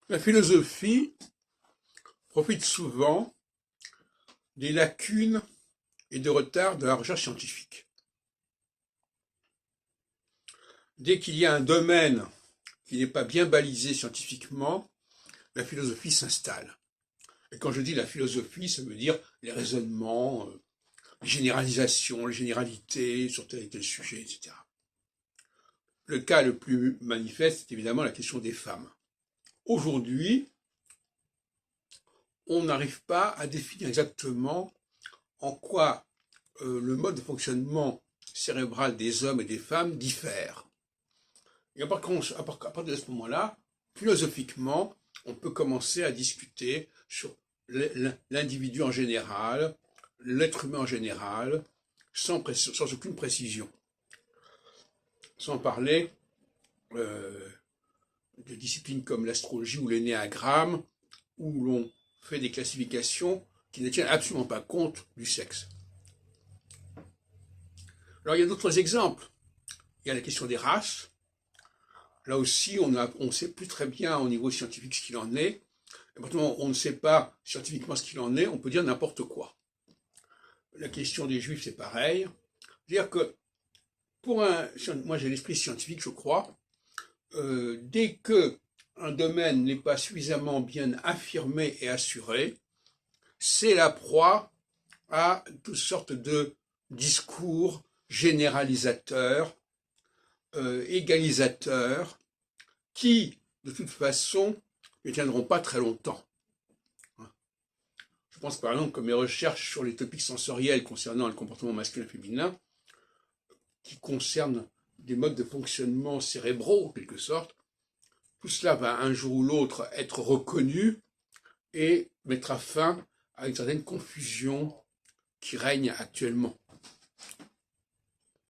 La philosophie profite souvent des lacunes et de retards de la recherche scientifique. Dès qu'il y a un domaine qui n'est pas bien balisé scientifiquement, la philosophie s'installe. Et quand je dis la philosophie, ça veut dire les raisonnements, les généralisations, les généralités sur tel et tel sujet, etc. Le cas le plus manifeste est évidemment la question des femmes. Aujourd'hui, on n'arrive pas à définir exactement en quoi le mode de fonctionnement cérébral des hommes et des femmes diffère. Et à partir de ce moment-là, philosophiquement, on peut commencer à discuter sur l'individu en général, l'être humain en général, sans aucune précision. Sans parler de disciplines comme l'astrologie ou l'énéagramme, où l'on fait des classifications qui ne tiennent absolument pas compte du sexe. Alors il y a d'autres exemples. Il y a la question des races. Là aussi, on ne sait plus très bien au niveau scientifique ce qu'il en est. Et maintenant, on ne sait pas scientifiquement ce qu'il en est, on peut dire n'importe quoi. La question des juifs, c'est pareil. C'est-à-dire que, moi j'ai l'esprit scientifique, je crois, dès que un domaine n'est pas suffisamment bien affirmé et assuré, c'est la proie à toutes sortes de discours généralisateurs, égalisateurs, qui, de toute façon, ne tiendront pas très longtemps. Je pense par exemple que mes recherches sur les topics sensoriels concernant le comportement masculin et féminin, qui concernent des modes de fonctionnement cérébraux, en quelque sorte, tout cela va un jour ou l'autre être reconnu et mettra fin à une certaine confusion qui règne actuellement.